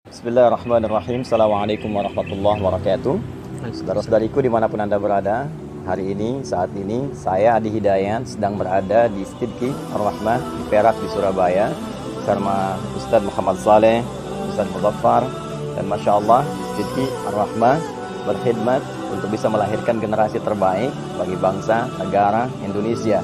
Bismillahirrahmanirrahim. Assalamualaikum warahmatullahi wabarakatuh. Saudara-saudariku dimanapun Anda berada, hari ini, saat ini, saya Adi Hidayat sedang berada di Sidqi Ar-Rahmah di Perak di Surabaya bersama Ustaz Muhammad Saleh, Ustaz Muzaffar, dan Masya Allah Sidqi Ar-Rahmah berkhidmat untuk bisa melahirkan generasi terbaik bagi bangsa, negara Indonesia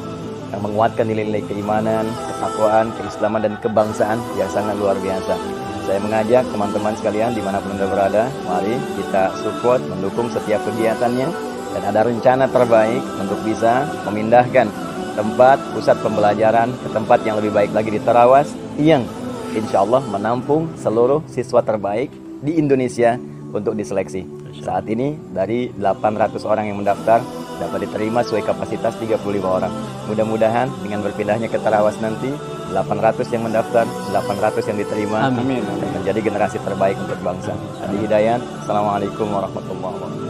yang menguatkan nilai-nilai keimanan, ketakwaan, keislaman, dan kebangsaan yang sangat luar biasa. Saya mengajak teman-teman sekalian dimanapun Anda berada, mari kita support, mendukung setiap kegiatannya, dan ada rencana terbaik untuk bisa memindahkan tempat pusat pembelajaran ke tempat yang lebih baik lagi di Tarawas, yang insya Allah menampung seluruh siswa terbaik di Indonesia untuk diseleksi. Saat ini dari 800 orang yang mendaftar dapat diterima sesuai kapasitas 35 orang. Mudah-mudahan dengan berpindahnya ke Tarawas nanti 800 yang mendaftar, 800 yang diterima. Amin. Dan menjadi generasi terbaik untuk bangsa. Adi Hidayat. Assalamualaikum warahmatullahi wabarakatuh.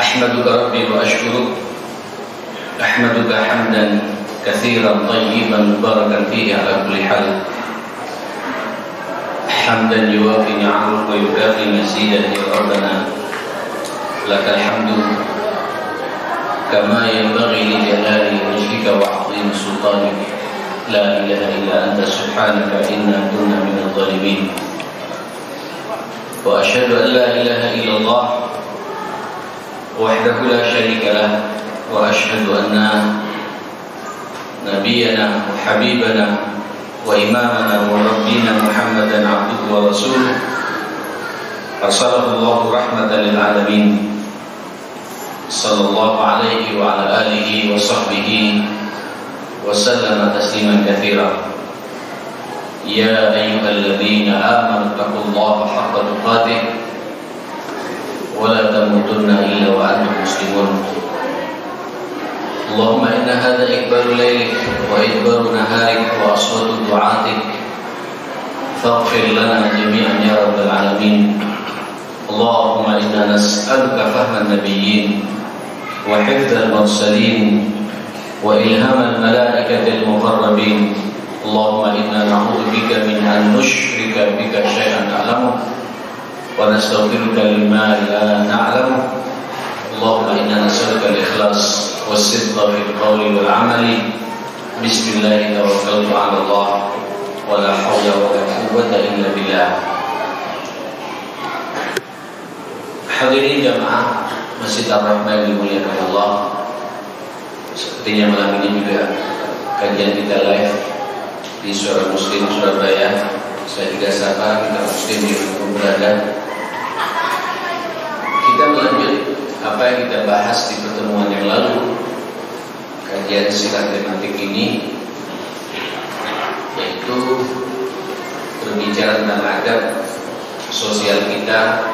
أحمدك ربي وأشكرك أحمدك حمدا كثيرا طيبا مباركا فيه على كل حال حمدا يوافي نعمك ويكافي مزيدا يا ربنا لك الحمد كما ينبغي لجلال وجهك وعظيم سلطانك لا إله إلا أنت سبحانك إنا كنا من الظالمين وأشهد أن لا إله إلا الله وحده لا شريك له وأشهد أن نبينا وحبيبنا وإمامنا وربنا محمدا عبده ورسوله أرسله الله رحمة للعالمين صلى الله عليه وعلى آله وصحبه وسلم تسليما كثيرا يا أيها الذين آمنوا اتقوا الله حق تقاته ولا تموتن إلا وأنتم مسلمون اللهم إن هذا إقبال ليلك وإدبار نهارك وأصوات دعاتك فاغفر لنا جميعا يا رب العالمين اللهم إنا نسألك فهم النبيين وحفظ المرسلين وإلهام الملائكة المقربين اللهم إنا نعوذ بك من أن نشرك بك شيئا نعلمه ونستغفرك لما لا نعلمه اللهم إنا نسألك الإخلاص والصدق في القول والعمل بسم الله توكلت على الله ولا حول ولا قوة إلا بالله. Hadirin jamaah Masjid Ar-Rahmah yang dimuliakan Allah, sepertinya malam ini juga kajian kita live di Suara Muslim Surabaya. Saya juga sapa kita Muslim di mana berada. Kita melanjut apa yang kita bahas di pertemuan yang lalu, kajian singkat tematik ini, yaitu berbicara tentang adab sosial kita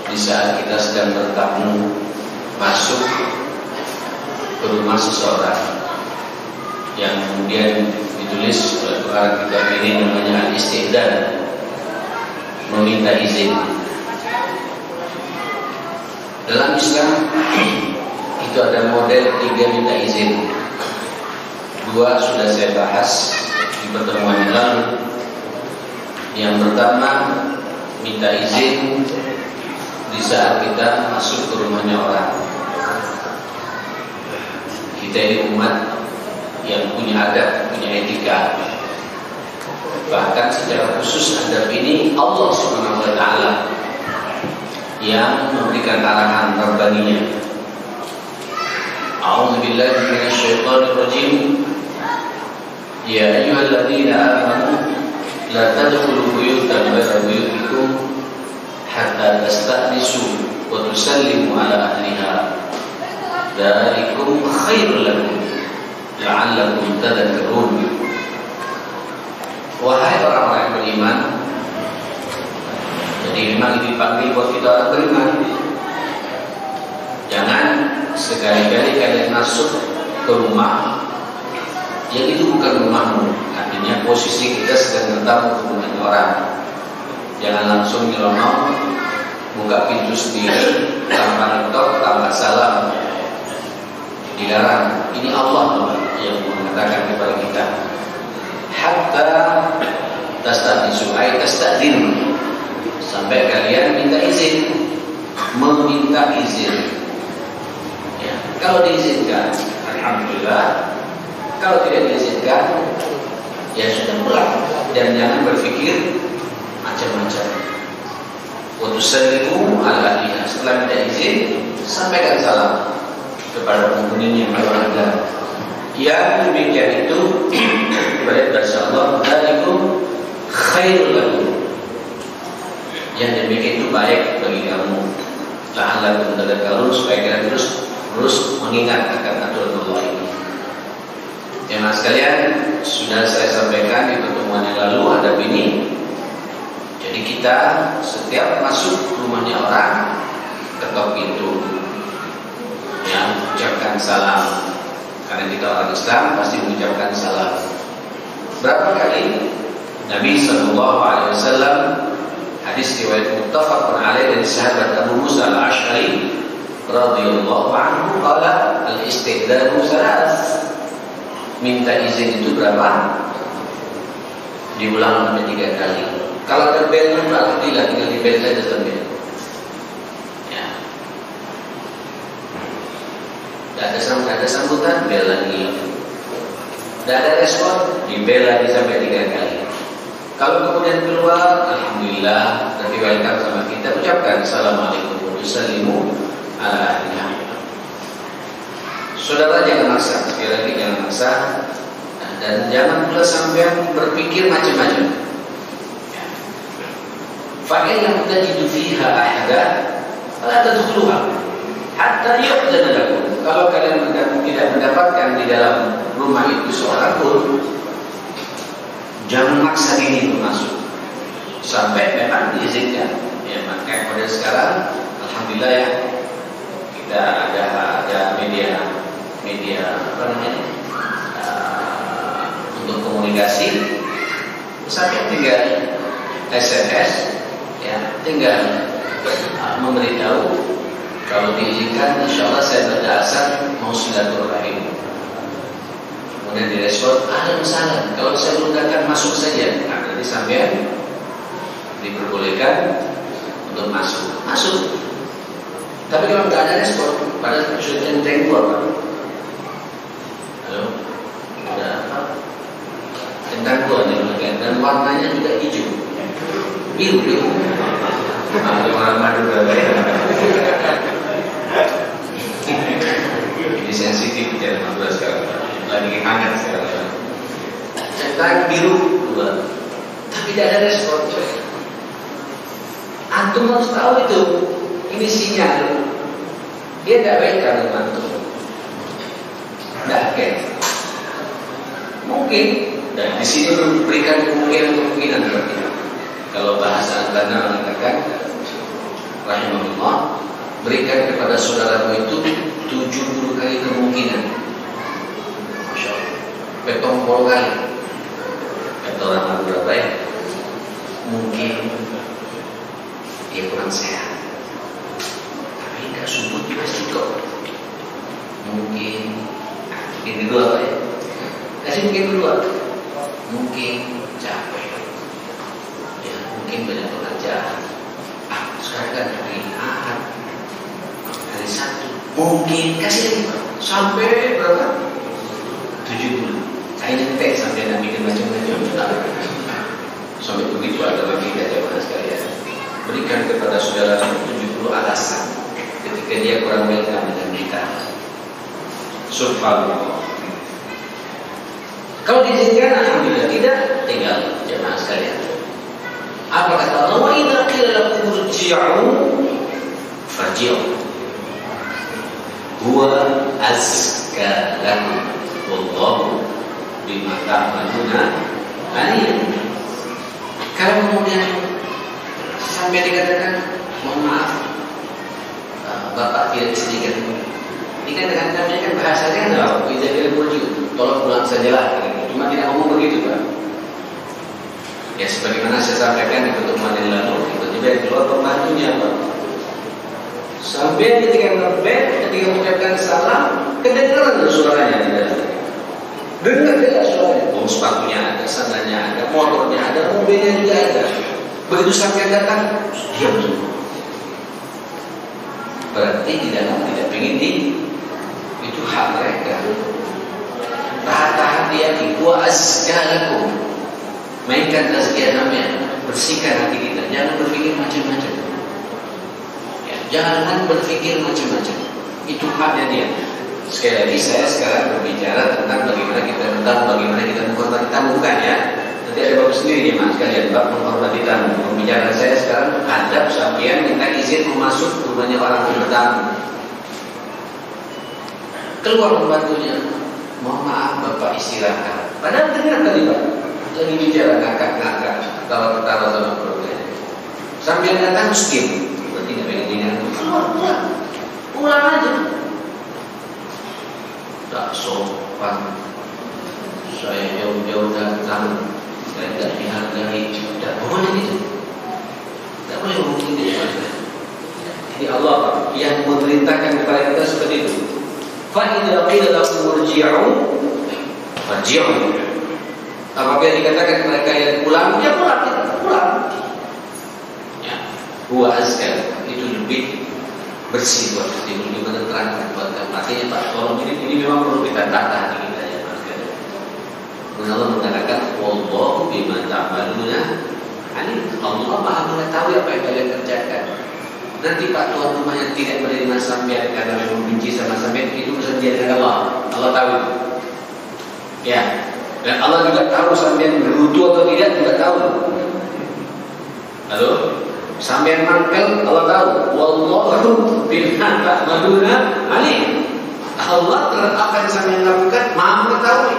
di saat kita sedang bertamu masuk ke rumah seseorang yang kemudian ditulis oleh Quran kita ini namanya al-istihdan, meminta izin. Dalam Islam itu ada model 3 minta izin. 2 sudah saya bahas di pertemuan yang lalu. Yang pertama, minta izin di saat kita masuk ke rumahnya orang. Kita ini umat yang punya adab, punya etika. Bahkan secara khusus adab ini Allah Subhanahu wa taala yang memberikan arahan rabbaninya. A'udzubillahi minasyaitonir rajim. Ya ayyuhalladzina amanu la tadkhulu buyutan ghayra buyutikum hatta tasta'nisu wa tusallimu ala ahliha. Dzalikum khairul lakum la'allakum tadhakkarun. Wahai orang-orang yang beriman, jadi memang dipanggil buat kita orang beriman. Jangan sekali-kali kalian masuk ke rumah yang itu bukan rumahmu. Artinya posisi kita sedang bertamu ke rumah orang. Jangan langsung nyelonong, buka pintu sendiri tanpa ngetok, tanpa salam. Dilarang. Ini Allah yang mengatakan kepada kita, hatta tasta'nisu ay tasta'dinu, sampai kalian minta izin, meminta izin. Ya, kalau diizinkan, alhamdulillah. Kalau tidak diizinkan, ya sudah pulang. Dan jangan berpikir macam-macam. Wa tusallimu ala ahliha, setelah minta izin, sampaikan salam kepada penghuninya yang berada. Yang demikian itu ibarat bahasa Allah, dzalikum khairul lakum. Yang demikian itu baik bagi kamu. La'allakum tadhakkarun, supaya kalian terus mengingat akan aturan Allah ini. Jemaah sekalian, sudah saya sampaikan di pertemuan yang lalu adab ini. Jadi kita setiap masuk rumahnya orang, ketok pintu, ya, ucapkan salam. Karena kita orang Islam pasti mengucapkan salam. Berapa kali Nabi Sallallahu Alaihi Wasallam, hadis riwayat muttafaqun alaih dari sahabat Abu Musa al-Ash'ari radhiyallahu anhu, qala al-istidanu salas. Minta izin itu berapa? Diulang sampai 3 kali. Kalau terbel berarti tinggal dibel saja terbel. Ya. Tidak ada sambutan, bel lagi. Tidak ada respon, dibel lagi sampai 3 kali. Kalau kemudian keluar, alhamdulillah, nanti welcome sama kita, ucapkan assalamualaikum warahmatullahi wabarakatuh. Saudara jangan maksa, sekali lagi jangan maksa, dan jangan pula sampai berpikir macam-macam. Fa'in lam tajidu fiha ahada fala tadkhuluha hatta yu'dzana lakum. Kalau kalian tidak mendapatkan di dalam rumah itu seorang pun, jangan maksa diri untuk masuk sampai memang diizinkan. Ya, maka pada sekarang alhamdulillah ya, kita ada media apa namanya, untuk komunikasi, sampai tinggal SMS, ya, tinggal memberitahu kalau diizinkan, insya Allah saya berdasar mau silaturahim. Kemudian direspon, ada masalah, kalau saya belum datang masuk saja. Nah, nanti sampai diperbolehkan untuk masuk. Tapi kalau tidak ada respon, pada sudah centeng gua, halo, ada apa? Centang gua nih, dan warnanya juga hijau, biru. Ada orang madu berbagai. Ini sensitif ya, 15 sekarang. Lagi hangat sekarang. Centang biru 2, tapi tidak ada respon. Antum harus tahu itu. Ini sinyal. Dia tidak baik kalau antum. Tidak baik. Mungkin. Dan di sini memberikan kemungkinan seperti itu. Kalau bahasa Al-Bana mengatakan, rahimahullah, berikan kepada saudaramu itu 70 kali kemungkinan. Masya Allah. Betompol kali. Kata orang berapa ya? Mungkin dia kurang sehat, tapi tidak subut di masjid kok. Mungkin kedua apa ya? Kasih mungkin kedua. Mungkin capek, ya, mungkin banyak pekerjaan. Sekarang kan hari Ahad, hari Sabtu, mungkin kasih sampai berapa? 70. Saya nyetek sampai nak bikin macam-macam. Sampai begitu ada bagi kita jemaah sekalian. Berikan kepada saudara 70 alasan ketika dia kurang welcome dengan kita. Subhanallah. Kalau diizinkan, alhamdulillah. Tidak, tinggal jemaah sekalian. Apa kata Allah? Wa idza qila lakum irji'u farji'u huwa azka lakum wallahu bima ta'maluna alim. Kalau kemudian sampai dikatakan, mohon maaf, Bapak tidak izinkan. Ini kan dengan bahasanya kan, idza qila irji'u, tolong pulang sajalah. Cuma tidak ngomong begitu Pak. Ya sebagaimana saya sampaikan di pertemuan yang lalu, tiba-tiba keluar pembantunya Pak. Sampai ketika ngebet, ketika mengucapkan salam, kedengaran suaranya di dalam. Dengar tidak suaranya. Oh, sepatunya ada, sandalnya ada, motornya ada, mobilnya juga ada. Begitu sampai datang, diam semua. Berarti di dalam tidak ingin itu hak mereka. Tahan dia di wa azkarakum. Mainkan tazkiyah namanya, bersihkan hati kita. Jangan berpikir macam-macam. Ya, jangan berpikir macam-macam. Itu haknya dia. Sekali lagi saya sekarang berbicara tentang bagaimana kita menghormati tamu, bukan ya. Nanti ada bapak sendiri nih mas kalian bab menghormati tamu. Pembicaraan saya sekarang adab sampean minta izin masuk ke rumahnya orang bertamu. Keluar pembantunya, mohon maaf bapak istirahat. Padahal dengar tadi pak lagi bicara ngakak-ngakak, ketawa-ketawa sama keluarganya. Sambil datang skip, berarti nggak pengen dengar. Pulang aja. Tak sopan. Saya jauh-jauh datang, saya tidak dihargai. Tidak boleh itu. Tidak boleh ngomong itu. Jadi Allah yang memerintahkan kepada kita seperti itu. Fa idza qila lakum irji'u farji'u. Apabila dikatakan mereka yang pulang, ya pulang, pulang. Ya, huwa azkar, itu lebih bersih buat hati, lebih menenteramkan buat kamu. Artinya Pak, tolong ini memang perlu kita tata hati kita ya Mas. Karena Allah mengatakan, wallahu bima ta'maluna alim. Allah Maha mengetahui apa yang kalian kerjakan. Nanti Pak tuan rumah yang tidak menerima sampean karena memang benci sama sampean, itu urusan dia dengan Allah. Allah tahu. Ya. Dan Allah juga tahu sampean berutu atau tidak juga tahu. Halo, sampean mangkel Allah tahu. Wallahu bima ta'maluna alim. Allah terhadap apa yang sampean lakukan Maha mengetahui.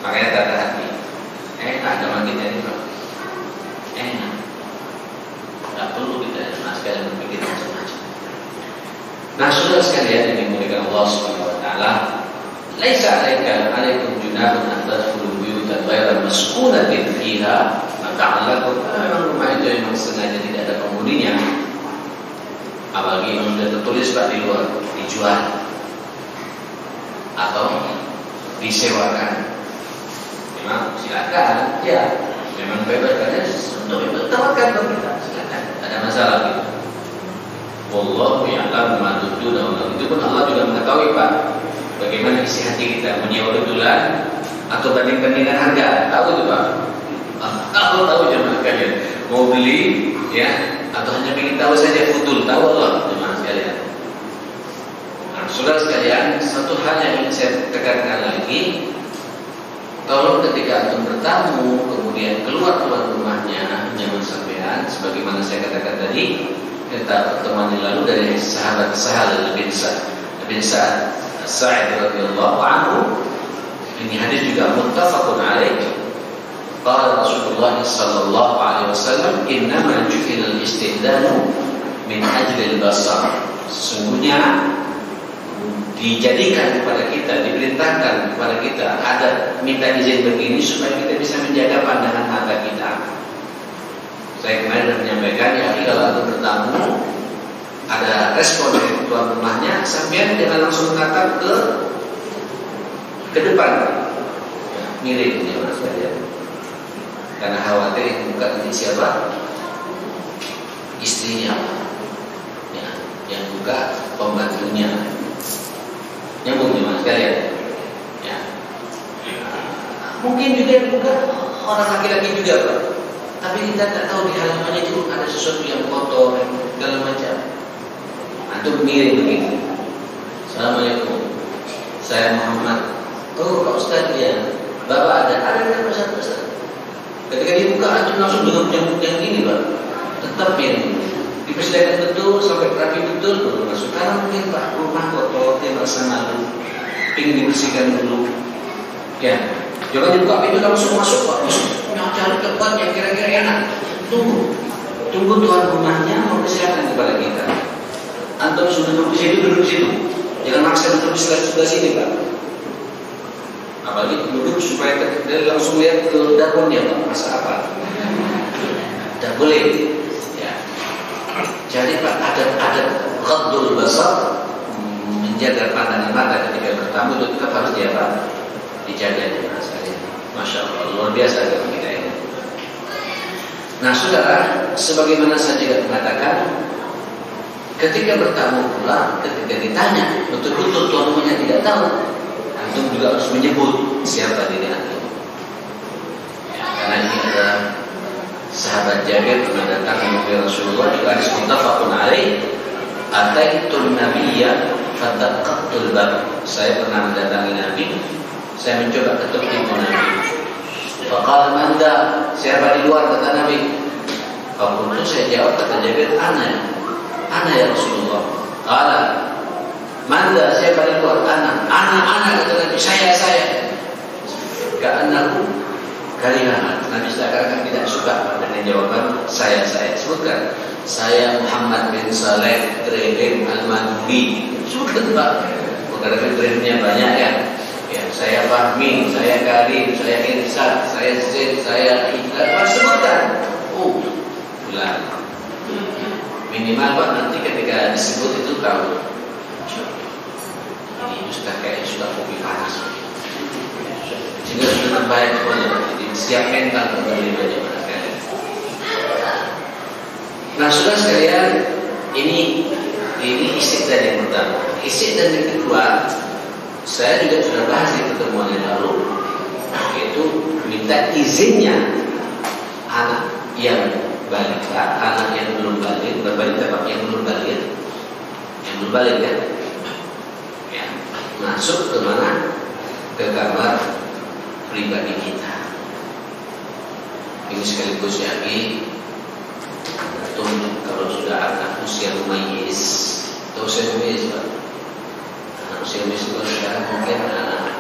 Makanya tata hati. Agama kita ini enak. Tak perlu kita sekalian berpikir macam-macam. Nah, saudara sekalian yang dimuliakan Allah Subhanahu wa taala, laisa alaikum junahun an tadkhulu buyutan ghayra maskunatin fiha mata'allakum. Rumah itu memang sengaja tidak ada penghuninya, apalagi yang sudah tertulis Pak di luar dijual atau disewakan. Memang silakan, ya memang bebas kalian untuk tawarkan bagi kita, silakan, tidak ada masalah gitu. Wallahu ya'lamu ma tubduna. Itu pun Allah juga mengetahui Pak bagaimana isi hati kita, menyewa betulan atau banding-bandingan harga. Tahu itu Pak? Allah tahu jemaah sekalian. Mau beli ya atau hanya ingin tahu saja futul, tahu Allah jemaah sekalian. Nah, saudara sekalian, satu hal yang ingin saya tekankan lagi, tolong ketika antum bertamu kemudian keluar rumahnya jangan sampean sebagaimana saya katakan tadi kita pertemuan yang lalu dari sahabat Sahal bin Sa'id radhiyallahu anhu. Ini hadis juga muttafaqun alaih. Qala Rasulullah sallallahu alaihi wasallam, "Innama ju'ila al-istidanu min ajli al-basar." Sesungguhnya dijadikan kepada kita, diperintahkan kepada kita ada minta izin begini supaya kita bisa menjaga pandangan mata kita. Saya kemarin sudah menyampaikan ya, kalau ada bertamu ada respon dari tuan rumahnya, sampean jangan langsung menatap ke depan, miring ya Mas sekalian, karena khawatir yang buka nanti siapa, istrinya, ya, yang buka pembantunya. Nyambung ya Mas sekalian, ya. Mungkin juga yang buka orang laki-laki juga Pak, tapi kita tak tahu di halamannya itu ada sesuatu yang kotor segala macam. Antum miring begini, Assalamualaikum, saya Muhammad. Oh Pak Ustaz ya, Bapak ada Ustaz. Ketika dibuka antum langsung dengan menyambut yang ini Pak, tetap miring, dipersilakan betul sampai rapi betul baru masuk. Karena mungkin Pak rumah kotor, dia merasa malu, ingin dibersihkan dulu. Ya, jangan dibuka pintu langsung masuk Pak. Yang cari tempat yang kira-kira enak. Tunggu tuan rumahnya mempersilakan kepada kita. Antum sudah duduk di situ, duduk di situ. Jangan maksa duduk di sebelah sini Pak. Apalagi duduk supaya dia langsung lihat ke dapurnya, Pak, masak apa? Tidak boleh. Ya. Jadi Pak, ada ghaddul basar, menjaga pandangan mata ketika bertamu itu tetap harus dijaga jemaah sekalian. Masya Allah, luar biasa agama kita ini. Nah saudara, sebagaimana saya juga mengatakan, ketika bertamu pula, ketika ditanya, betul-betul tuan rumahnya tidak tahu, antum juga harus menyebut siapa diri antum. Ya, karena ini adalah sahabat Jabir pernah datang kepada Rasulullah, juga hadis muttafaqun alaih, ataitul nabiyya fadaqatul bab. Saya pernah mendatangi Nabi, saya mencoba ketuk pintu Nabi. Faqala manda, siapa di luar, kata Nabi. Fakultu, saya jawab, kata Jabir, ana ya Rasulullah. Qala manda, siapa di luar, ana, kata Nabi, saya. Ka'annahu karihan. Nabi seakan-akan tidak suka dengan jawaban saya. Sebutkan, saya Muhammad bin Saleh Ibrahim Al-Maduri. Sebutkan Pak, karena Ibrahimnya banyak ya. Ya, saya Fahmi, saya Karim, saya Irsad, saya Zaid, saya Iqbal. Sebutkan. Bulan. Minimal Pak, nanti ketika disebut itu tahu. Ini sudah kayak sudah kopi panas. Sehingga sudah baik semuanya. Jadi siap mental untuk menerima jemaah sekalian. Nah, saudara sekalian, ini istiqlal yang pertama. Istiqlal yang kedua, saya juga sudah bahas di pertemuan yang lalu, yaitu minta izinnya anak yang balita, anak yang belum balik, berbalita Pak, yang belum balik kan, ya, masuk ke mana? Ke kamar pribadi kita. Ini sekaligus yaki, kalau sudah anak usia mumayyiz, atau usia mumayyiz Pak. Usia itu sekarang mungkin anak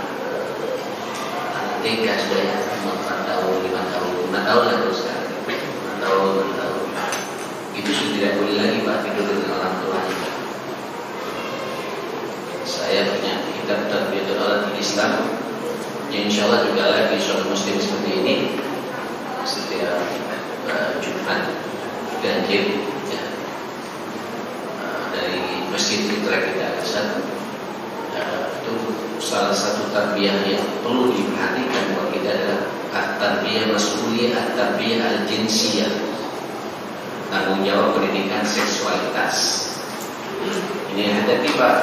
TK sudah ya, 4 tahun, 5 tahun lah terus sekarang, 5 tahun. Itu sudah tidak boleh lagi Pak tidur dengan orang tuanya. Saya punya kitab Tarbiyatul Aulad Islam, yang insya Allah juga lagi seorang muslim seperti ini setiap Jumat ganjil ya, dari Masjid Fitra kita Al-Asad. Itu salah satu tarbiyah yang perlu diperhatikan buat kita adalah tarbiyah mas'uliyah, tarbiyah al-jinsiyah, tanggung jawab pendidikan seksualitas. Ini hadapi Pak.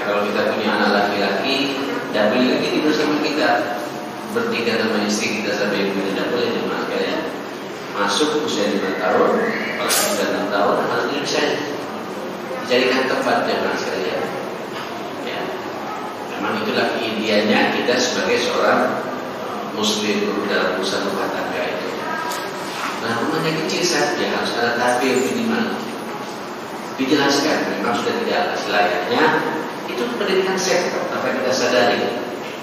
Kalau kita punya anak laki-laki, tidak boleh lagi tidur sama kita, bertiga sama istri kita sampai ibu, tidak boleh jemaah sekalian. Masuk usia 5 tahun, kalau sudah 6 tahun, harus bisa dijadikan tempat jemaah sekalian. Memang itulah idealnya kita sebagai seorang muslim dalam urusan rumah tangga itu. Nah, rumahnya kecil saja harus ada tabir minimal. Dijelaskan, memang sudah tidak selayaknya. Itu pendidikan seks, tanpa kita sadari.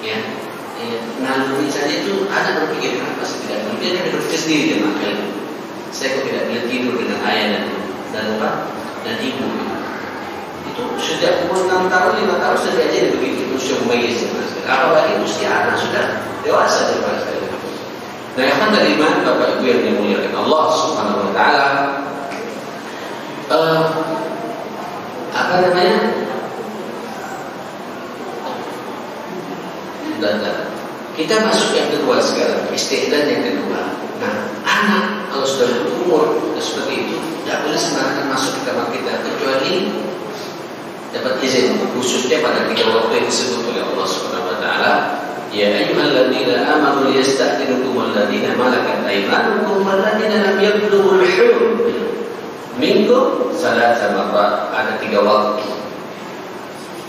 Ya, naluri saja itu ada berpikir apa sih tidak boleh. Dia berpikir sendiri dengan saya kok tidak boleh tidur dengan ayah dan ibu. Itu sejak umur 6 tahun, 5 tahun sudah diajari begitu. Usia mumayyiz, apalagi usia anak sudah dewasa jemaah sekalian. Nah, yang dari iman Bapak Ibu yang dimuliakan Allah Subhanahu wa taala, apa namanya? Kita masuk yang kedua sekarang, istiqlal yang kedua. Nah, anak kalau sudah berumur seperti itu tidak boleh sembarangan masuk ke kamar kita kecuali dapat izin, khususnya pada 3 waktu yang disebut oleh Allah Subhanahu wa taala. Ya ayyuhalladzina amanu liyasta'dhinukum alladzina malakat aymanukum walladzina lam yablughul hulm minkum salasa marrat. Ada 3 waktu.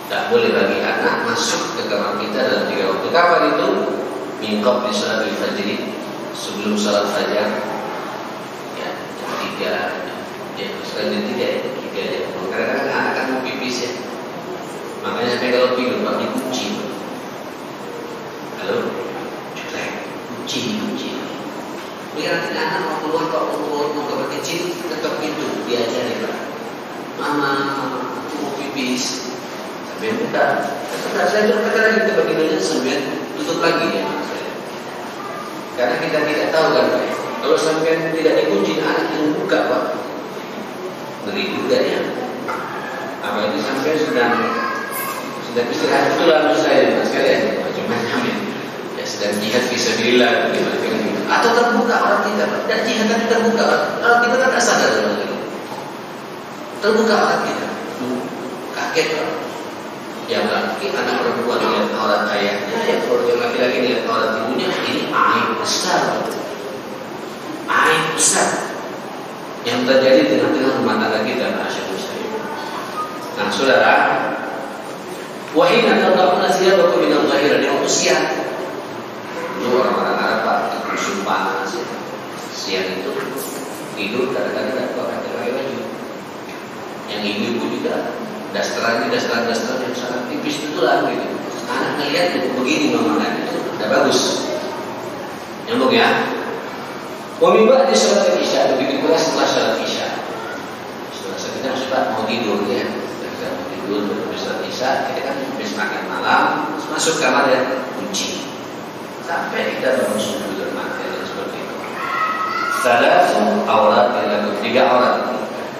Tak boleh bagi anak masuk ke kamar kita dalam 3 waktu. Kapan itu? Min qabli salatil fajr, sebelum salat fajar. Ya, 3. Ya, sekarang 3 ya. Kadang-kadang anak kan mau pipis ya. Makanya sampai kalau tidur Pak dikunci. Halo? Kunci. Biar nanti anak mau keluar mau ke kecil tetap pintu diajari Pak. Mama mau pipis. Sambil buka. Saya kata lagi kita bagi dulu sambil tutup lagi ya. Karena kita tidak tahu kan, kalau sampai tidak dikunci anak yang buka Pak, ngeri juga ya. Apalagi sampai sedang istirahat itu lalu saya sekalian macam-macam ya sedang jihad fisabilillah bagaimana gitu. Atau terbuka orang kita Pak, dan jihad tapi terbuka orang kita kan tak sadar terbuka orang kita, kaget Pak. Yang laki anak perempuan lihat aurat ayahnya, yang keluarga laki-laki lihat aurat ibunya, ini aib besar, aib besar yang terjadi di tengah-tengah rumah tangga kita, masyaallah saya. Nah, saudara, wahina tadabuna siyabakum min al-ghahira di waktu siang. Dulu orang-orang Arab Pak, musim panas ya. Siang itu tidur kadang-kadang tak pakai baju. Yang ibu-ibu juga dasteran yang sangat tipis itu lah gitu. Anak ngelihat begini memang itu udah bagus. Nyambung ya. Wamibah di sholat isya, begitu pula setelah sholat isya. Setelah kita sudah mau tidur ya, kita mau tidur begitu sholat isya, kita kan habis makan malam, masuk kamar ya kunci. Sampai kita bangun subuh bermakna seperti itu. Salatu aurat yang 3 aurat.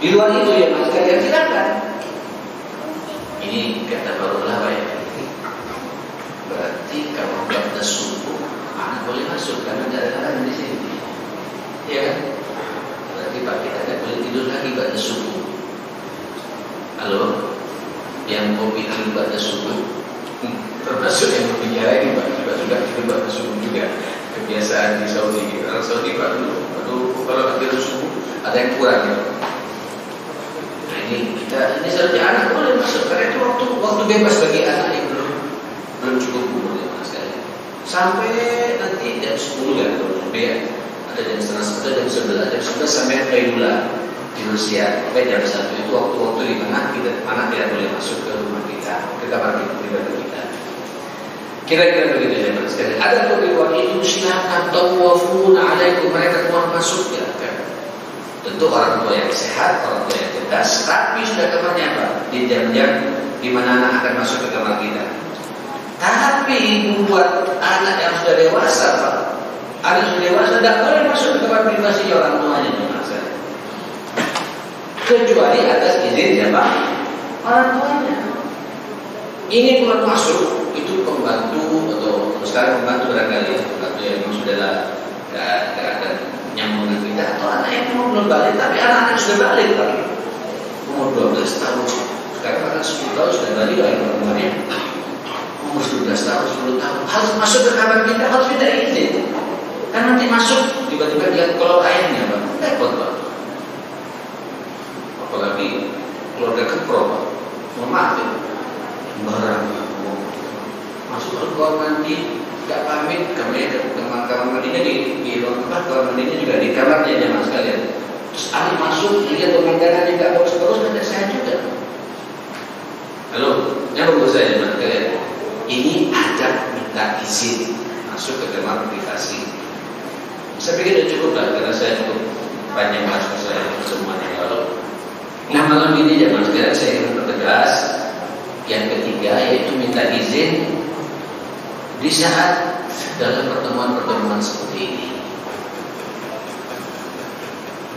Di luar itu ya mas kalian silakan. Ini kata para ulama ya. Berarti kalau ba'da subuh anak boleh masuk karena tidak ada larangan di sini. Ya kan? Berarti Pak kita tidak boleh tidur lagi ba'da subuh. Halo? Yang kopi tidur ba'da subuh termasuk yang berbicara ini Pak juga tidur ba'da subuh juga. Kebiasaan di Saudi. Orang Saudi Pak dulu kalau tidur subuh ada yang kurang ya. Ini seharusnya anak boleh masuk karena itu waktu bebas bagi anak yang belum cukup umur ya mas sekali. Sampai nanti jam 10 ya kalau sampai ada jam 10:30, ada jam 11, jam 11 sampai Qailula di Rusia. Sampai jam 1 itu waktu di tengah kita anak tidak boleh masuk ke rumah kita, ke kamar kita. Kira-kira begitu ya mas sekali. Ada kebetulan itu silakan tawafuna alaikum, mereka keluar masuk ya kan. Tentu orang tua yang sehat, orang tua yang cerdas, tapi sudah kamarnya Pak di jam-jam di mana anak akan masuk ke kamar kita. Tapi buat anak yang sudah dewasa Pak, anak sudah dewasa tidak boleh masuk ke kamar privasi orang tuanya kecuali atas izin ya Pak orang tuanya. Ini keluar masuk itu pembantu atau sekarang pembantu barangkali, pembantu yang sudah tidak ada nyambung dengan kita, atau anak yang belum balik tapi anak-anak sudah balik Pak, umur 12 tahun sekarang akan 10 tahun sudah balik lagi umurnya, umur 12 tahun 10 tahun harus masuk ke kamar kita, harus minta izin kan nanti masuk tiba-tiba lihat kolor ayamnya Pak, repot Pak. Apalagi keluarga kepro Pak, mohon maaf ya, barang masuk ke kamar mandi tidak pamit, kamar mandinya di ruang kamar mandinya juga di kamarnya jemaah sekalian. Terus Ali masuk, lihat pemandangannya tidak bagus-bagus, ada saya juga. Halo, yang bagus saya jemaah sekalian. Ini ada minta izin masuk ke kamar privasi. Saya pikir sudah cukup lah, karena saya cukup panjang bahasa saya semuanya. Kalau malam ini jemaah sekalian saya ingin mempertegas yang ketiga yaitu minta izin di saat dalam pertemuan-pertemuan seperti ini.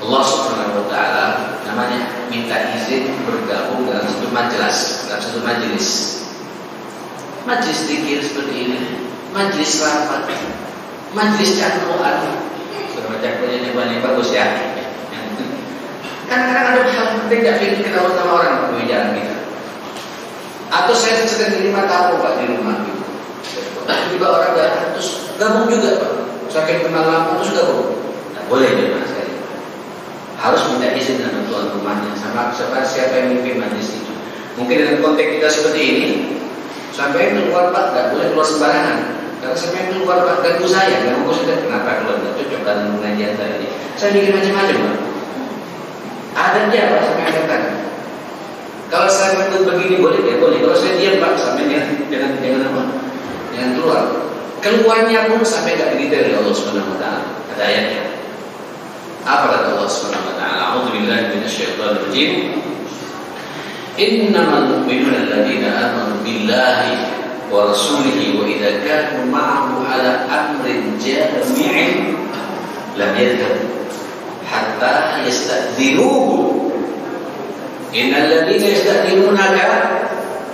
Allah Subhanahu wa taala namanya minta izin bergabung dalam satu majelis, dalam satu majelis. Majelis zikir seperti ini, majelis rapat, majelis cangkruan. Sudah cangkruannya yang bagus ya. Kadang-kadang ada hal penting tidak ingin ketahuan sama orang pembicaraan kita. Atau saya sedang terima tamu Pak di rumah gitu. Tiba orang datang terus gabung juga Pak. Saking kenal lama terus gabung. Nah, boleh ya Mas sekali. Harus minta izin dengan tuan rumahnya sama siapa yang memimpin majelis itu. Mungkin dalam konteks kita seperti ini, sampai keluar Pak nggak boleh keluar sembarangan. Kalau sampai keluar Pak ganggu saya, ganggu saya kenapa keluar nggak cocok dalam pengajian saya ini. Saya bikin macam-macam Pak. Ada dia Pak sampai katakan. Kalau saya menuntut begini boleh ya boleh. Kalau saya diam Pak sampai jangan apa? Jangan keluar. Keluarnya pun sampai tidak didetail oleh Allah Subhanahu wa taala. Ada ayatnya. Apa kata Allah Subhanahu wa taala? A'udzubillahi minasyaitonir rajim. innamal mu'minuna alladziina aamanu billahi wa rasulihi wa idza kanu ma'ahu 'ala amrin jami'in lam yadhhabu hatta yasta'dzinuhu. Innal ladziina yasta'dzinunaka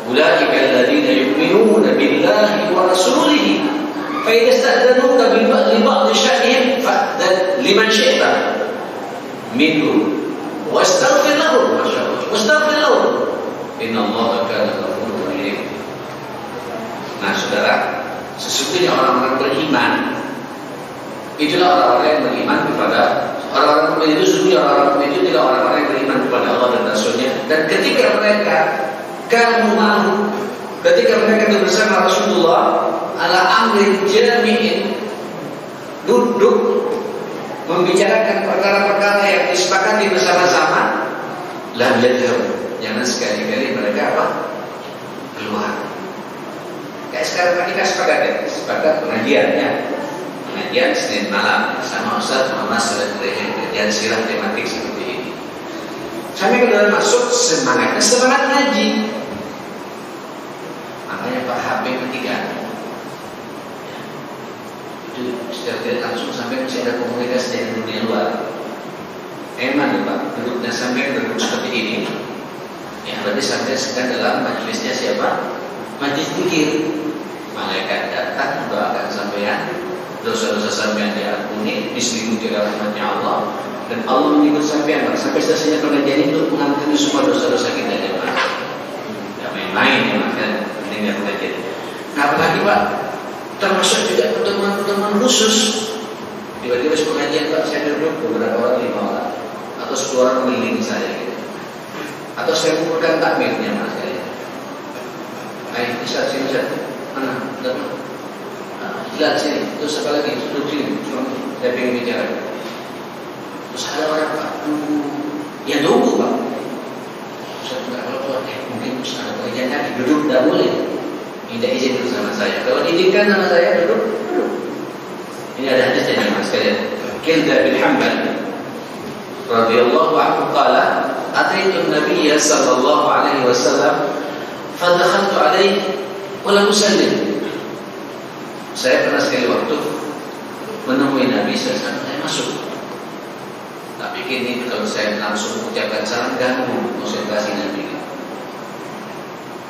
ulaika alladziina yu'minuna billahi wa rasulihi fa idza ista'dzanuka li ba'd sya'nihim fa'dzan liman syi'ta minhum wastaghfir lahum, wastaghfir lahum, innallaha kana ghafurur rahim. Nah, saudara, sesungguhnya orang-orang beriman itulah orang-orang yang beriman kepada orang-orang mukmin itu. Sesungguhnya orang-orang mukmin itu tidak orang-orang yang beriman kepada Allah dan Rasulnya. Dan ketika mereka ketika mereka itu bersama Rasulullah ala amrin jami'in, duduk membicarakan perkara-perkara yang disepakati bersama-sama, lam yadhhab, jangan sekali-kali mereka keluar. Kayak sekarang kita sepakat pengajian Senin malam sama Ustaz sama Mas kajian sirah tematik seperti ini. Sampai ke dalam masuk semangat ngaji. Makanya Pak Habib ketika itu secara tidak langsung sampai masih ada komunikasi dengan dunia luar. Emang ya Pak, duduknya sampai duduk seperti ini. Ya berarti sampai sedang dalam majelisnya siapa? Majelis zikir. Malaikat datang doakan sampean, dosa-dosa sampean diampuni, diselimuti rahmatnya Allah, dan Allah menyebut sampean sampai selesainya pengajian itu mengampuni semua dosa-dosa kita dan tidak main-main ya Mas kan mendengar pengajian. Nah apalagi Pak, termasuk juga pertemuan-pertemuan khusus. Tiba-tiba pengajian Pak, saya duduk beberapa orang 5 orang atau 10 orang mengelilingi saya gitu. Atau saya mengumpulkan takmirnya Mas kalian. Ayo bisa sini mana? Jelas sini. Terus apa lagi? Duduk sini. Saya pengen bicara. Terus ada orang Pak, ya nunggu Pak. Saya tidak keluar. Mungkin ada pengajian lagi. Duduk tidak boleh. Tidak izin bersama saya. Kalau diizinkan sama saya duduk. Ini ada hadisnya Mas sekalian. Kilda bin Hanbal radhiyallahu anhu qala ataitu an-nabiy sallallahu alaihi wasallam fa dakhaltu alaihi wa lam usallim. Saya pernah sekali waktu menemui Nabi SAW, saya masuk. Tapi kini kalau saya langsung mengucapkan salam ganggu konsentrasi Nabi.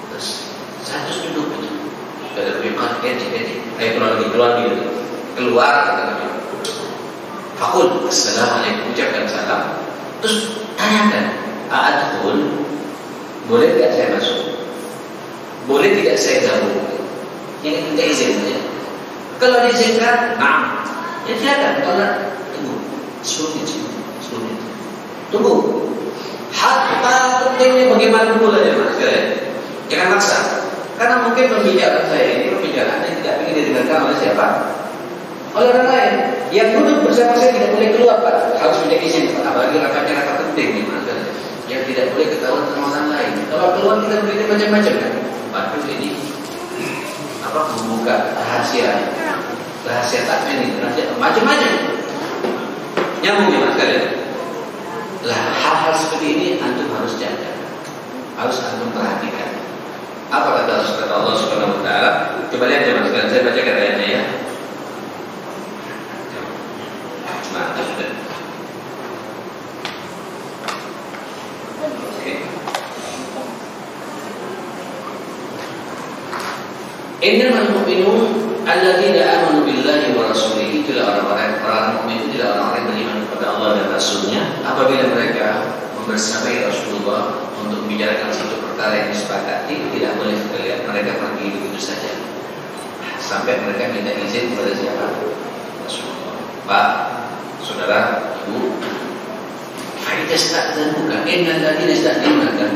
Terus saya terus duduk ada berikut keluar kata Nabi. Fakul assalamualaikum, ucapkan salam. Terus tanyakan, adkhul, boleh tidak saya masuk? Boleh tidak saya gabung? Yang minta izin saja. Kalau diizinkan, nah, ya silakan. Kalau tunggu 10 menit. Tunggu. Hatta pentingnya bagaimana pula ya Mas kalian. Jangan maksa. Karena mungkin pembicaraan saya ini pembicaraan yang tidak ingin didengarkan oleh siapa? Oleh orang lain. Yang duduk bersama saya tidak boleh keluar Pak. Harus punya izin Pak. Apalagi rapat penting nih Mas kalian. Yang tidak boleh ketahuan sama orang lain. Kalau keluar kita berikan macam-macam kan. Waduh ini membuka rahasia takmin ini, rahasia macam-macam. Nyambung ya Mas kalian. Lah hal-hal seperti ini antum harus jaga, harus antum perhatikan. Apa kata Allah Subhanahu Wa Taala? Coba lihat ya Mas kalian, saya baca ayatnya ya. Nah, sudah. Innamal mu'minun alladziina aamanu billahi wa rasulihi, itulah orang mukmin itu adalah orang-orang yang beriman kepada Allah dan Rasulnya. Apabila mereka membersamai Rasulullah untuk membicarakan satu perkara yang disepakati, tidak boleh sekalian mereka pergi begitu saja sampai mereka minta izin kepada siapa? Rasulullah. Pak, saudara, ibu, fa'idasta'dzanuka innal ladziina yasta'dzinunaka,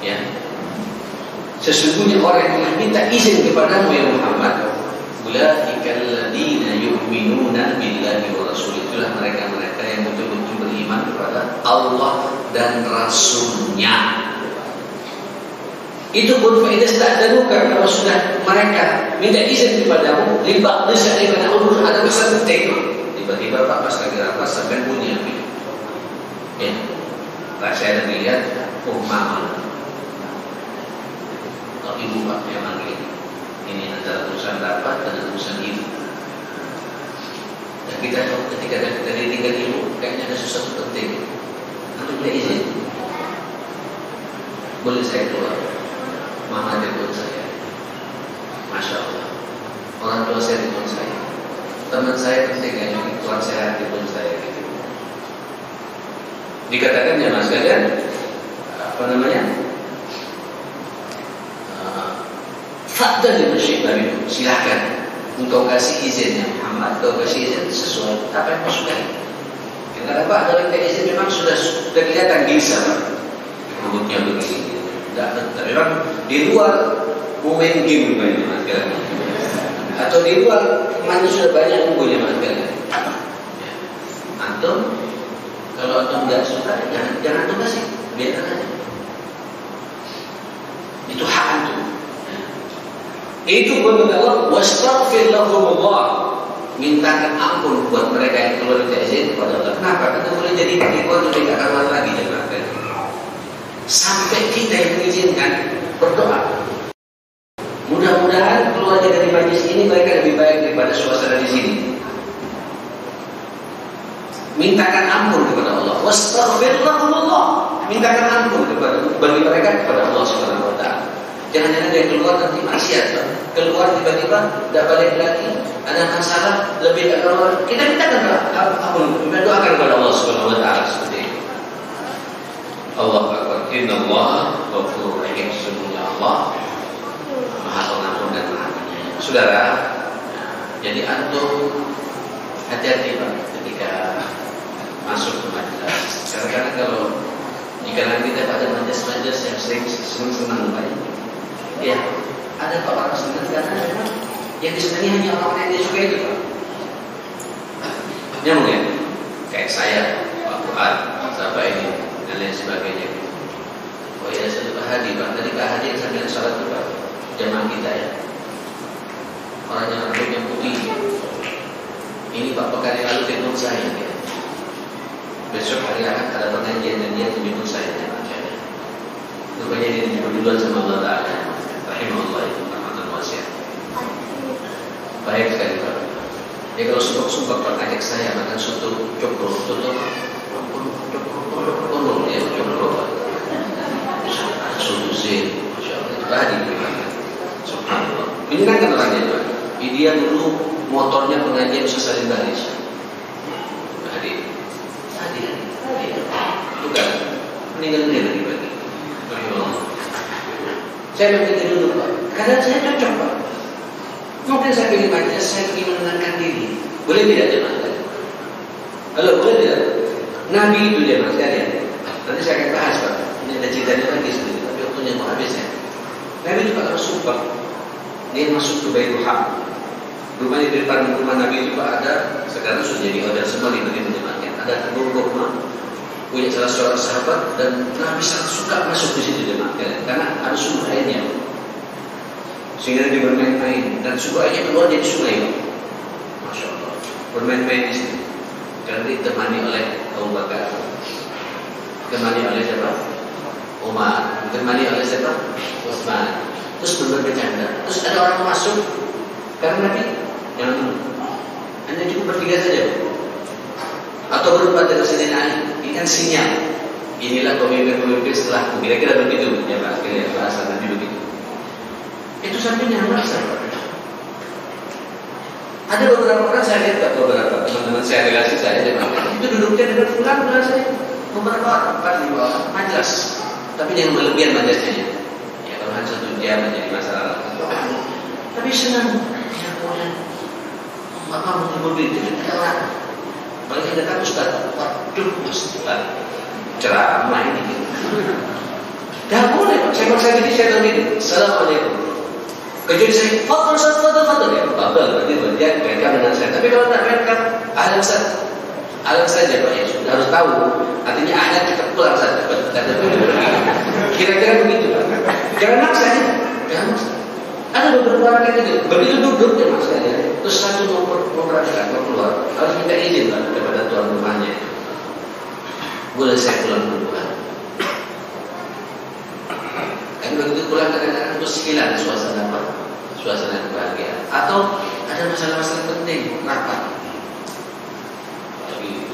ya. Sesungguhnya orang yang minta izin kepadamu ya Muhammad, ulaikal ladzina yu'minuna billahi wa rasulih, itulah mereka-mereka yang betul-betul beriman kepada Allah dan Rasulnya. Itu pun fa'idasta'dzanuka, kalau sudah mereka minta izin kepadamu, libat disari karena urus ada pesan penting. Tiba-tiba Pak pas lagi rapat sampai bunyi ya. Saya lihat mama ibu Pak memang ini antara urusan dapat dan urusan ibu. Dan kita ketika kita ditinggal ibu, kayaknya ada sesuatu penting. Untuk dia izin, boleh saya keluar? Mama telepon saya. Masya Allah, orang tua saya telepon saya. Teman saya penting yang tuan sehat telepon saya gitu. Dikatakan ya mas kalian apa namanya? Fadal li masyikna minhu, silakan engkau kasih izin ya Muhammad, engkau kasih izin sesuai apa yang kau sukai. Karena apa? Kalau kita izin memang sudah kelihatan bisa rambutnya begini. Tidak, memang di luar mau main game banyak mas kalian. Atau di luar temannya sudah banyak unggulnya mas kalian. Antum kalau antum nggak suka jangan tugasin, biarkan aja. Itu hak antum. Itu pun Allah wastaghfir lahumullah, mintakan ampun buat mereka yang keluar dari izin kepada Allah. Kenapa? Karena boleh jadi keluar tidak kamar lagi jemaah. Sampai kita yang mengizinkan berdoa. Mudah-mudahan keluarnya dari majlis ini mereka lebih baik daripada suasana di sini. Mintakan ampun kepada Allah. Wastaghfir lahumullah, mintakan ampun bagi mereka kepada Allah Subhanahu wa taala. Jangan-jangan dia keluar nanti maksiat, keluar tiba-tiba tidak balik lagi, ada masalah lebih dari keluar. Kita mintakan ampun, kita doakan kepada Allah Subhanahu wa taala seperti itu. Allah Akbar. Innallaha ghafurur rahim. Sesungguhnya Allah Maha Pengampun dan Maha Penyayang. Saudara, jadi antum hati-hati Pak ketika masuk ke majelis. Karena kalau jika nanti kita pada majelis-majelis yang sering senang-senang Pak, ya ada Pak orang senang karena yang disenangi hanya orang yang dia suka itu Pak. Nyambung ya? Kayak saya, Pak Fuad, siapa ini dan lain sebagainya. Oh ya, saya Pak Hadi Pak. Tadi Pak Hadi yang sambil sholat itu Pak, jamaah kita ya. Orang yang rambutnya putih. Ini Pak pekan yang lalu telepon saya ya. Besok hari Ahad ada pengajian dan dia telepon saya jamaah saya. Rupanya dia duluan sama Allah Ta'ala. Rahimahullah rahmatan wasi'ah. Baik sekali Pak. Ya kalau sumpah-sumpah Pak ajak saya makan soto cokro, soto ya cokro Pak. Soto zin, Masya Allah itu tadi subhanallah. Ini kan orangnya Pak. Dia dulu motornya pengajian sesalin baris. Tadi itu kan meninggal dia lagi Pak. Saya begitu dulu Pak. Kadang saya cocok Pak. Mungkin saya pilih majelis, saya ingin menenangkan diri. Boleh tidak jemaah? Halo, boleh tidak? Nabi itu jemaah sekalian. Nanti saya akan bahas Pak. Ini ada ceritanya lagi sebenarnya, tapi waktunya mau habis ya. Nabi itu Pak Rasul Pak. Dia masuk ke Baitul Ham. Rumah di depan rumah Nabi itu Pak ada. Sekarang sudah jadi hotel semua di jemaahnya. Ada rumah punya salah seorang sahabat dan Nabi sangat suka masuk di situ jemaah karena ada sumber airnya. Sehingga dia bermain-main dan sumber airnya keluar dari sungai. Masya Allah. Bermain-main di situ. Dan ditemani oleh Abu Bakar. Ditemani oleh siapa? Umar. Ditemani oleh siapa? Utsman. Terus bercanda. Terus ada orang masuk karena Nabi jangan dulu. Hanya cukup bertiga saja. Atau berempat dengan Sayyidina Ali. Ini kan sinyal. Inilah pemimpin-pemimpin setelahku. Kira-kira begitu ya Pak. Kira-kira bahasa Nabi begitu. Itu sampingnya merasa. Ada beberapa orang saya lihat beberapa teman-teman saya relasi saya itu duduknya dengan pulang saja. Beberapa orang 4-5 orang majelis. Tapi jangan berlebihan majelisnya. Ya kalau hanya 1 jam menjadi masalah. Tapi senang. Ya boleh. Bapak mau begitu kita orang. Paling datang Ustaz, waduh Ustaz, ceramah ini. Dah boleh, saya jadi saya tahu ini. Assalamualaikum. Kecuali saya, foto ya, berarti dia mereka dengan saya. Tapi kalau tak mereka, alam saja Pak ya, sudah harus tahu. Artinya ahlak kita pulang saja. Kira-kira begitu Pak. Jangan maksa ya, jangan maksa. Ada beberapa orang yang gitu, begitu duduk ya mas ya. Terus satu mau berangkat, mau keluar, harus minta izin Pak kepada tuan rumahnya. Boleh saya pulang dulu Pak? Kan begitu pulang kadang-kadang terus hilang suasana kebahagiaan. Atau ada masalah-masalah penting rapat. Tapi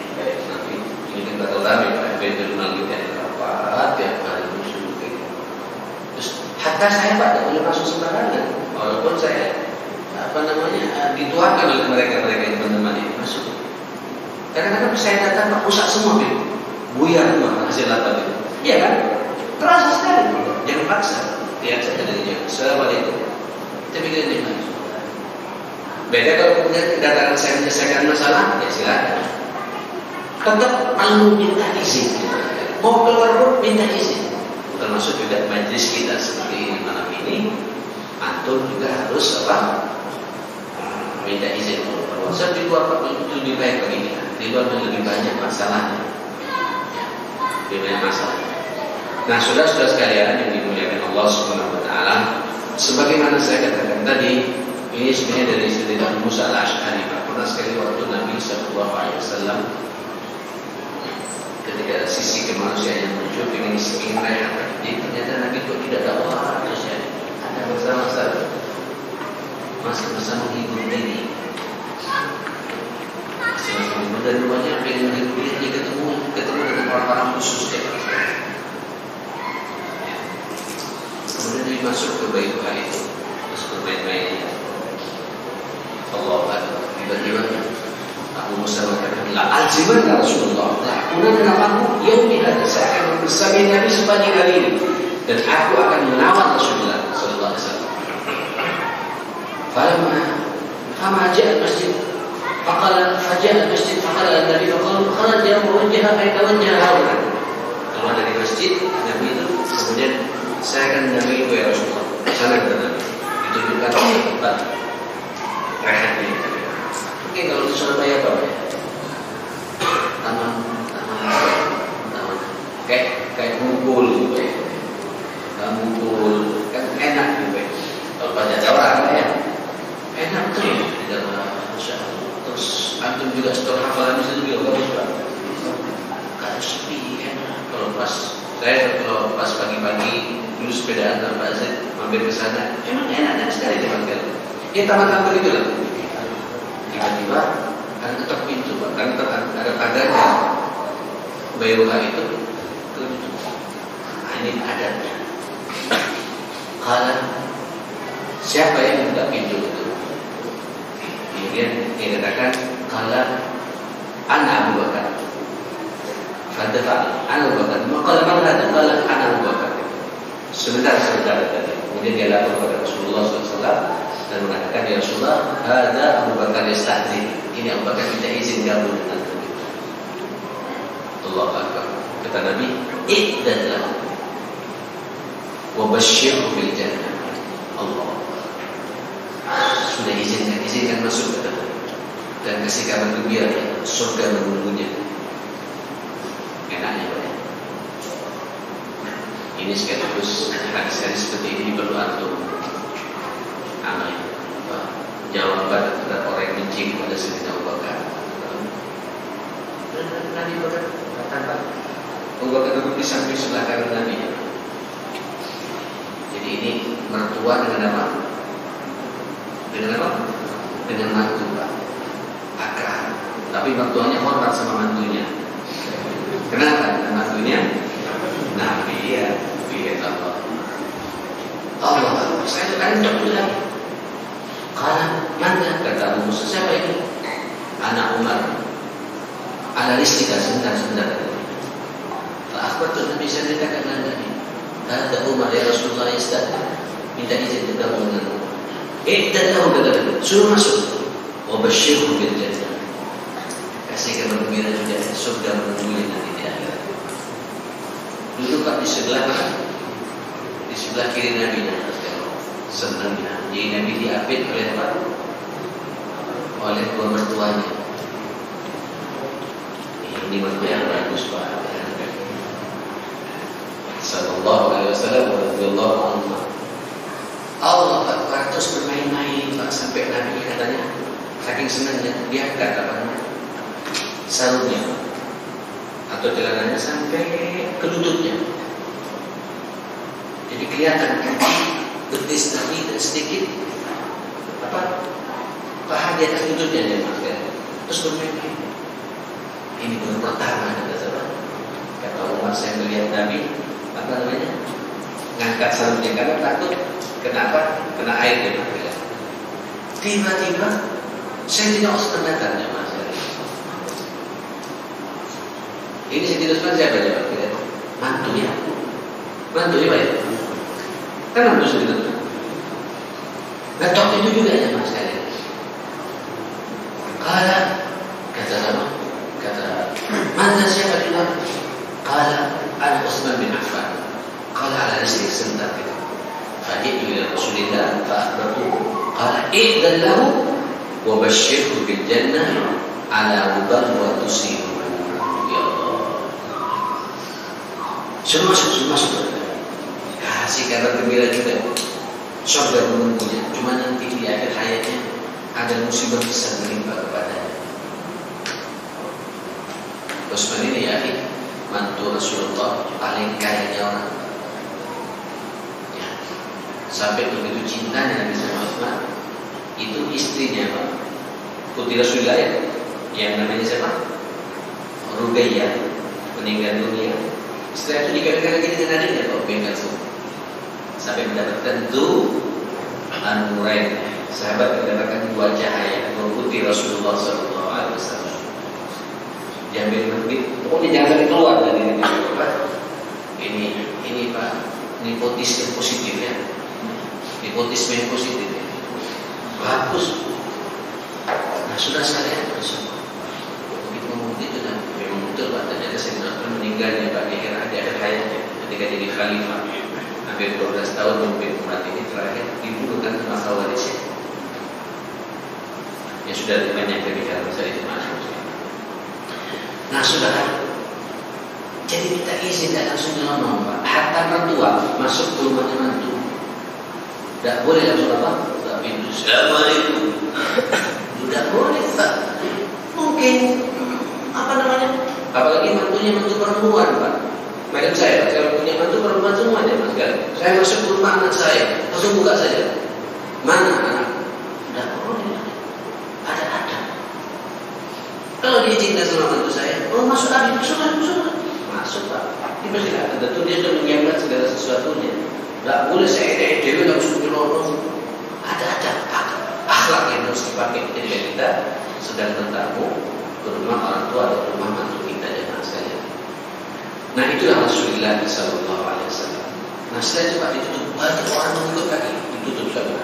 nanti ini kan bakal rame Pak jurnal kita rapat tiap hari musuh gitu. Terus hatta saya Pak tak boleh masuk sembarangan, walaupun saya dituakan oleh mereka yang menemani masuk. Kadang-kadang saya datang Pak rusak semua buyar semua hasil rapat itu. Iya kan? Terasa sekali. Jangan paksa. Lihat saja dari jauh. Assalamualaikum. Kita bikin ini. Beda kalau kemudian kedatangan saya menyelesaikan masalah, ya silakan. Tetap perlu minta izin. Mau keluar pun minta izin. Termasuk juga majlis kita seperti malam ini, antum juga harus minta izin. Saya di luar lebih baik begini. Di luar lebih banyak masalahnya. Lebih banyak masalah. Nah, saudara-saudara sekalian yang dimuliakan Allah Subhanahu wa taala, sebagaimana saya katakan tadi, ini sebenarnya dari cerita Musa al-Asy'ari. Pernah sekali waktu Nabi sallallahu alaihi wasallam ketika sisi kemanusiaan yang muncul ingin rehat, ternyata Nabi kok tidak tahu apa terjadi. Ada masa-masa menghibur diri. Dan rumahnya pengen menghibur diri, ketemu dengan orang-orang khusus dia. Kemudian dia masuk ke Baitullah itu, masuk ke Baitullah. Allah Akbar. Tiba-tiba Abu Musa berkata, "La alziman ya Rasulullah, la kunana namahu yaumi hadza." Saya akan bersama Nabi sepanjang hari ini dan aku akan menawar Rasulullah sallallahu alaihi wasallam. Fama ja'a al-masjid. Faqala faja'a al-masjid faqala an-nabi faqala kharaja muwajjaha ay tawajjaha hauna. Keluar dari masjid Nabi itu, kemudian saya akan mendampingi ya Rasulullah. Sana ke Nabi. Ditunjukkan tempat rehatnya. Oke, kalau di Surabaya apa ya? Taman kayak ngumpul gitu ya. Ngumpul kan enak gitu ya. Kalau pada orang ya enak tuh di dalam Masya Allah. Terus antum juga setor hafalan di situ juga bagus Pak. Kalau sepi enak. Kalau pas pagi-pagi dulu sepedaan tanpa Zaid mampir ke sana, emang enak sekali teman-teman. Ya taman-taman itu lah. Tiba-tiba ada ketok pintu, kan ada tandanya Bayuha itu ini adatnya. Kalau siapa yang buka pintu itu, kemudian dia katakan kalau anak Abu Bakar, kata anak Abu Bakar, maka mana ada kalau anak Abu Bakar. Sebentar tadi. Kemudian dia lapor kepada Rasulullah SAW dan mengatakan, ya Rasulullah, ada Abu Bakar yasta'dzin. Ini Abu Bakar minta izin gabung dengan Nabi. Allahu Akbar. Kata Nabi, "Iqdadlah wa basyirhu bil jannah." Allah. Sudah izinkan masuk ke dalam dan kasih kabar gembira, surga menunggunya. Enaknya Pak. Ini sekaligus hadis-hadis seperti ini perlu antum amal jawaban terhadap orang yang benci kepada Sayyidina Abu Bakar. Dan Nabi berkata, Abu Bakar duduk di samping sebelah kanan Nabi. Jadi ini mertua dengan apa? Dengan mantu Pak. Akrab. Tapi mertuanya hormat sama mantunya. Kenapa? Mantunya Nabi ya. Allah, saya akan bilang, kalau mana kata Abu Musa, siapa itu? Anak Umar. Analistika sebentar. Apa tu Nabi saya katakan tadi? Kata Umar ya Rasulullah minta izin bergabung dengan Umar. Dan tahu kata suruh masuk. Wabasyirhu bil jannah. Kasih kabar gembira juga surga menunggunya nanti di akhirat. Duduk Pak di sebelah mana? Di sebelah kiri Nabi dan senangnya. Jadi Nabi diapit oleh apa? Oleh dua mertuanya. Ini mertua yang bagus Pak. Sallallahu alaihi wasallam wa radhiyallahu anhu. Allah Akbar terus bermain-main Pak sampai Nabi katanya saking senangnya dia angkat apa namanya sarungnya atau celananya sampai ke lututnya. Jadi kelihatan kaki betis Nabi dan sedikit paha di atas lututnya dia maksudnya. Terus bermain-main. Ini baru pertama kata Umar, saya melihat Nabi ngangkat sarungnya karena takut kena air dia maksudnya. Tiba-tiba saya tidak usah datang ya mas. Ini saya tidak usah siapa ya maksudnya. Mantunya Pak ya. Kan mantu sendiri. Ngetok itu juga ya mas kalian. Kata mana siapa dia? Ada Utsman bin Affan. Ala istri sebentar kita. Faji'tu ila Rasulillah fa'akhbartuhu. I'dan lahu wa basyirhu bil jannah ala hudan wa tusiru. Ya Allah. Semua masuk. Kasih kabar gembira juga. Surga menunggunya. Cuma nanti di akhir hayatnya ada musibah besar menimpa kepadanya. Utsman ini ya, mantu Rasulullah paling kayanya orang. Ya. Sampai begitu cintanya Nabi sama Utsman, itu istrinya Pak, putri Rasulullah ya, yang namanya siapa? Ruqayyah, meninggal dunia. Setelah itu dikatakan lagi dengan adiknya Pak Bengkel sampai mendapatkan An-Nurain, sahabat mendapatkan dua cahaya mengikuti Rasulullah SAW. Jambil berbit, pokoknya jangan sampai keluar dari negeri Pak. Ini Pak, nepotisme yang positif ya, nepotisme yang positif ya. Bagus. Nah sudah sekalian begitu itu dan memang betul Pak, ternyata Sayyidina meninggalnya Pak di akhir hayatnya ketika jadi khalifah. Hampir 12 tahun memimpin umat ini terakhir dibunuhkan masa warisnya. Ya sudah banyak berbicara pasal itu masuk. Nah saudara, jadi kita izin tidak langsung ngomong Pak. Hatta mertua masuk ke rumahnya mantu, tidak boleh langsung apa? Pintu Assalamualaikum. Tidak boleh Pak. Mungkin apalagi mantunya mantu perempuan Pak. Macam saya, kalau punya mantu perempuan semuanya mas kan. Saya masuk ke rumah anak saya, langsung buka saja. Mana anak? Tidak boleh. Ada. Kalau dia cinta sama mantu saya, masuk lagi, masuk Pak. Ini pasti ada. Tentu dia sudah menyiapkan segala sesuatunya. Tidak boleh saya dewi langsung nyelonong. Ada akhlak yang harus dipakai ketika kita sedang bertamu ke rumah orang tua atau rumah mantu kita dan anak saya. Nah itulah Rasulullah SAW. Nah setelah itu Pak ditutup, banyak orang mengikut lagi, ditutup sama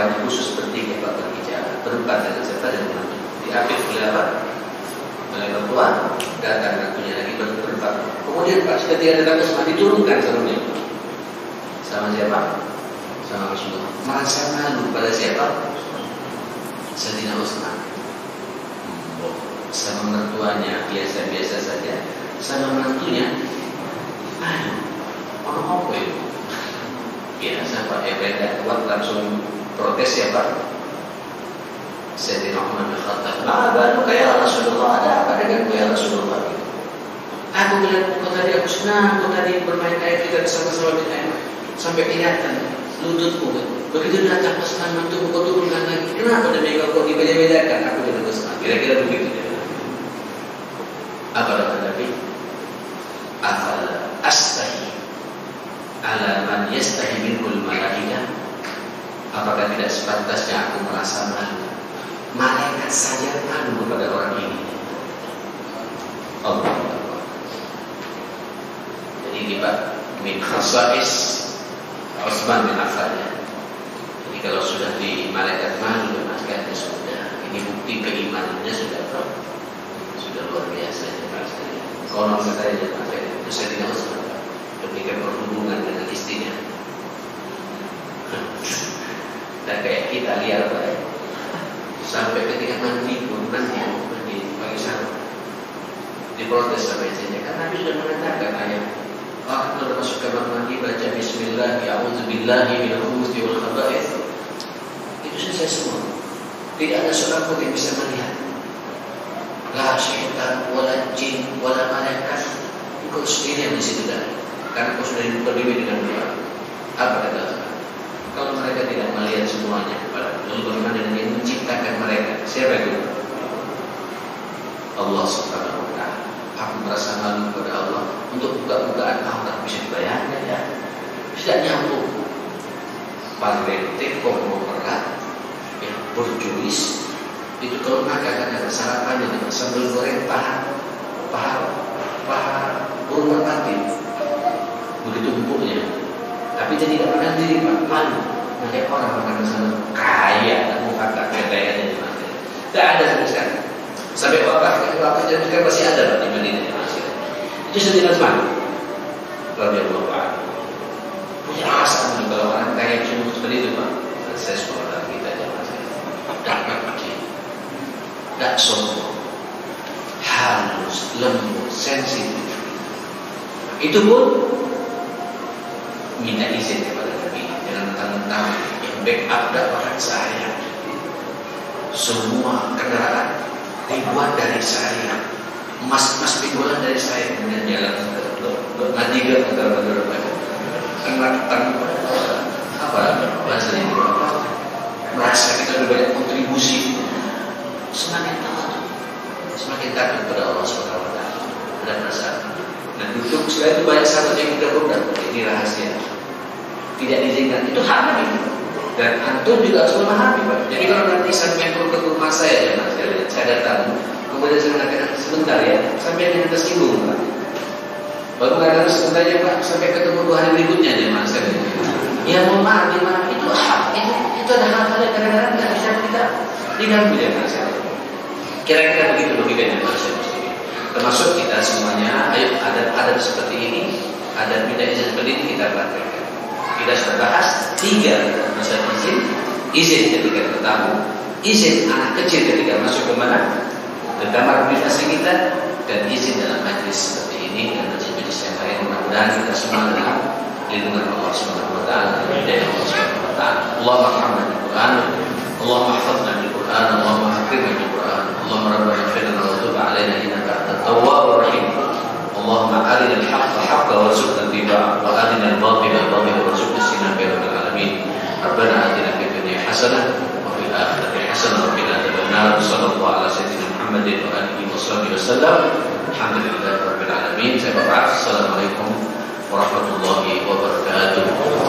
hanya khusus bertiga Pak berbicara, berempat dengan serta dan mantu. Diambil oleh apa? Oleh mertua, datang mantunya lagi berempat. Kemudian Pak ketika datang ke rumah diturunkan sarungnya. Sama siapa? Sama Rasulullah. Merasa malu pada siapa? Sayyidina Utsman. Sama mertuanya biasa-biasa saja. Sama mantunya, orang apa itu? Biasa Pak, tidak kuat langsung protes ya Pak. Sayyidina Umar bin Khattab, baru kayak Rasulullah, ada apa dengan kayak Rasulullah? Aku bilang, kau tadi aku senang, kau tadi bermain air kita bersama-sama di air, sampai ingatan lututku. Begitu datang pesanan mantu, kau turunkan lagi. Kenapa demikian kau dibeda-bedakan? Aku tidak bersenang. Kira-kira begitu. Apa kata Nabi? Afala astahi ala man yastahi minhul malaikah. Apakah tidak sepantasnya aku merasa malu? Malaikat saja malu kepada orang ini. Allah. Jadi ini Pak, min khasais Utsman bin Affan. Jadi kalau sudah di malaikat malu dengan sekali sudah, ini bukti keimanannya sudah luar biasa. Konon katanya itu saya tidak usah ketika berhubungan dengan istrinya. Dan kayak kita lihat Pak, sampai ketika mandi pun mandi pagi sarung diprotes sama istrinya karena Nabi sudah mengatakan ayat kalau masuk kamar mandi baca Bismillah, A'udzubillahi minal khubuthi wal khaba'ith. Itu selesai semua. Tidak ada seorang pun yang bisa melihat. La syaitan, wala jin, wala malaikat. Engkau sendiri yang di situ dah. Karena kau sudah berdiri dengan doa. Apa kata Allah? Kalau mereka tidak melihat semuanya kepada Lalu bagaimana dengan yang menciptakan mereka? Siapa itu? Allah Subhanahu wa Ta'ala. Aku merasa malu kepada Allah untuk buka-bukaan aurat, bisa dibayangkan ya. Tidak nyambung. Parlente konglomerat yang berjuis itu kalau makan ada sarapannya dengan sambal goreng paha burung merpati, begitu empuknya. Tapi dia tidak pernah diri Pak, malu. Banyak orang makan sana kaya, muka tak kaya aja. Tidak ada sama sekali. Sampai waktu jadi masih ada Pak di Madinah masih. Itu Sayyidina Utsman radhiyallahu anhu. Punya rasa kalau orang kaya cuma seperti itu Pak. Saya sekolah kita aja masih. Tidak sombong, halus, lembut, sensitif. Itu pun minta izin kepada Nabi. Jangan mentang-mentang yang backup dakwah saya. Semua kendaraan dibuat dari saya, emas pinggolan dari saya, kemudian jalan bermadiga antara apa bahasa ini, merasa kita lebih banyak kontribusi, semakin takut pada Allah Subhanahu wa Ta'ala. Ada perasaan. Dan duduk selain itu banyak sahabat yang kita undang. Ini rahasia, tidak diizinkan, itu haram itu. Dan antum juga harus memahami Pak. Jadi kalau nanti sampai ke rumah saya ya Mas, saya datang, kemudian saya mengatakan sebentar ya, sampai yang tersinggung Pak. Baru kadang sebentar ya Pak, sampai ketemu 2 hari berikutnya ya Mas. Ya mohon maaf, itu hak, itu ada hal-hal yang kadang-kadang tidak bisa kita diganggu ya Mas. Kira-kira begitu logikanya Mas. Termasuk kita semuanya, ayo adat seperti ini, adat minta izin seperti ini kita praktekkan. Kita sudah bahas 3 masalah izin ketika bertamu, izin anak kecil ketika masuk ke mana, ke kamar privasi kita, dan izin dalam majlis seperti ini dan majlis yang lain. Mudah-mudahan kita semua dalam lindungan Allah Subhanahu wa Ta'ala dan Allah Subhanahu wa Ta'ala. Allahumma hamdana bil Qur'an, Allahumma hafidhna bil Qur'an, Allahumma akrimna bil Qur'an, Allahumma rabbana ighfir lana wa tub 'alaina innaka antat tawwabur rahim. Allahumma arina al-haqqa haqqan warzuqna ittiba'ahu wa arina al-batila batilan warzuqna ijtinaba ya rabbal alamin. Rabbana atina fid dunya hasanah wa fil akhirati hasanah wa qina adzabannar. Sallallahu ala sayyidina Muhammadin wa alihi wasallam. Alhamdulillahirabbil alamin. Saya Bapak, assalamualaikum warahmatullahi wabarakatuh.